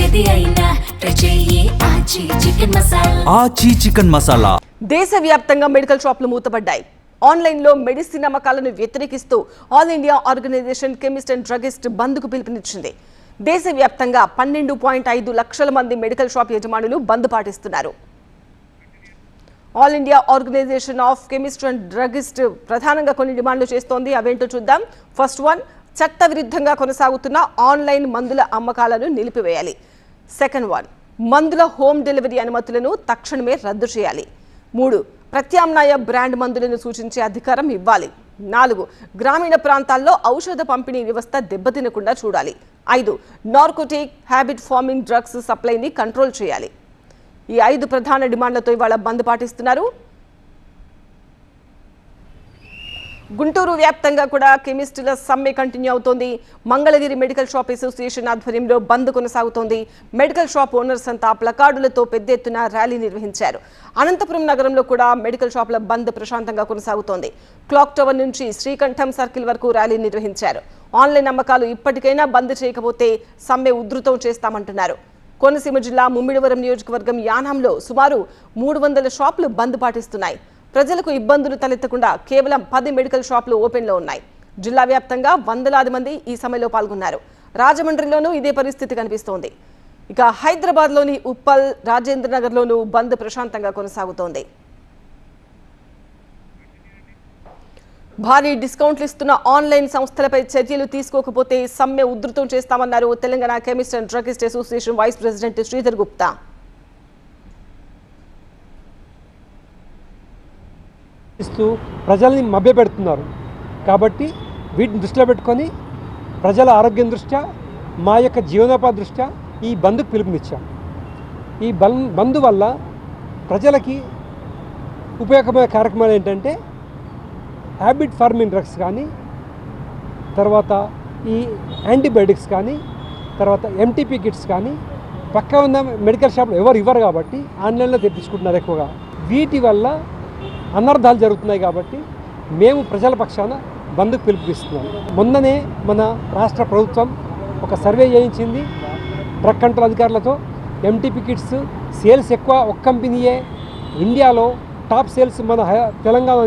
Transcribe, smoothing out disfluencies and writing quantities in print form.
ఏది అయినా రుచి ఆచి చికెన్ మసాలా. ఆచి చికెన్ మసాలా. దేశవ్యాప్తంగా మెడికల్ షాపులు మూతపడ్డాయి. ఆన్లైన్లో మెడిసిన్ అమ్మకాలను వ్యతిరేకిస్తూ all India organisation chemist and druggist బంద్కు పిలుపునిచ్చింది. దేశవ్యాప్తంగా 12.5 లక్షల మంది మెడికల్ షాప్ యజమానులు బంద్ పాటిస్తున్నారు. All India organisation of chemist and druggist ప్రధానంగా కొన్ని డిమాండ్లు చేస్తోంది. అవేంటో చూద్దాం. ఫస్ట్ వన్, చట్టవిరుద్ధంగా కొనసాగుతున్న ఆన్లైన్ మందుల అమ్మకాలను నిలిపివేయాలి. సెకండ్ వన్, మందుల హోమ్ డెలివరీ అనుమతులను తక్షణమే రద్దు చేయాలి. 3, ప్రత్యామ్నాయ బ్రాండ్ మందులను సూచించే అధికారం ఇవ్వాలి. 4, గ్రామీణ ప్రాంతాల్లో ఔషధ పంపిణీ వ్యవస్థ దెబ్బతినకుండా చూడాలి. 5, నార్కోటిక్ హ్యాబిట్ ఫార్మింగ్ డ్రగ్స్ సప్లైని కంట్రోల్ చేయాలి. ఈ 5 ప్రధాన డిమాండ్లతో ఇవాళ బంద్ పాటిస్తున్నారు. గుంటూరు వ్యాప్తంగా కూడా కెమిస్టుల సమ్మె కంటిన్యూ అవుతోంది. మంగళగిరి మెడికల్ షాప్ అసోసియేషన్ ఆధ్వర్యంలో బంద్ కొనసాగుతోంది. మెడికల్ షాప్ ఓనర్స్ అంతా ప్లకార్డులతో పెద్ద ఎత్తున ర్యాలీ నిర్వహించారు. అనంతపురం నగరంలో కూడా మెడికల్ షాపుల బంద్ ప్రశాంతంగా కొనసాగుతోంది. క్లాక్ టవర్ నుంచి శ్రీకంఠం సర్కిల్ వరకు ర్యాలీ నిర్వహించారు. ఆన్లైన్ అమ్మకాలు ఇప్పటికైనా బంద్ చేయకపోతే సమ్మె ఉధృతం చేస్తామంటున్నారు. కోనసీమ జిల్లా ముమ్మిడివరం నియోజకవర్గం యానాంలో సుమారు 300 షాపులు బంద్ పాటిస్తున్నాయి. ప్రజలకు ఇబ్బందులు తలెత్తకుండా కేవలం 10 మెడికల్ షాపులు ఓపెన్లో ఉన్నాయి. జిల్లా వ్యాప్తంగా వందలాది మంది ఈ సమ్మెలో పాల్గొన్నారు. రాజమండ్రిలోనూ ఇదే పరిస్థితి కనిపిస్తోంది. ఇక హైదరాబాద్లోని ఉప్పల్, రాజేంద్ర నగర్లోనూ బంద్ ప్రశాంతంగా కొనసాగుతోంది. భారీ డిస్కౌంట్లు ఇస్తున్న ఆన్లైన్ సంస్థలపై చర్యలు తీసుకోకపోతే సమ్మె ఉధృతం చేస్తామన్నారు Telangana chemist and druggist association vice president Sridhar Gupta. ప్రజల్ని మభ్యపెడుతున్నారు కాబట్టి వీటిని దృష్టిలో పెట్టుకొని ప్రజల ఆరోగ్యం దృష్ట్యా, మా యొక్క జీవనోపాధి దృష్ట్యా ఈ బంద్కు పిలుపునిచ్చాం. ఈ బంద్ వల్ల ప్రజలకి ఉపయోగమైన కార్యక్రమాలు ఏంటంటే హ్యాబిట్ ఫార్మింగ్ డ్రగ్స్ కానీ, తర్వాత ఈ యాంటీబయాటిక్స్ కానీ, తర్వాత ఎంటీపీ కిట్స్ కానీ పక్క ఉన్న మెడికల్ షాప్లో ఎవరు ఇవ్వరు కాబట్టి ఆన్లైన్లో తెప్పించుకుంటున్నారు ఎక్కువగా. వీటి వల్ల అనర్థాలు జరుగుతున్నాయి కాబట్టి మేము ప్రజల పక్షాన బంద్కు పిలుపునిస్తున్నాం. మొన్ననే మన రాష్ట్ర ప్రభుత్వం ఒక సర్వే చేయించింది డ్రగ్ కంట్రోల్ అధికారులతో. ఎంటీపీ కిట్స్ సేల్స్ ఎక్కువ, ఒక కంపెనీయే ఇండియాలో టాప్ సేల్స్ మన తెలంగాణ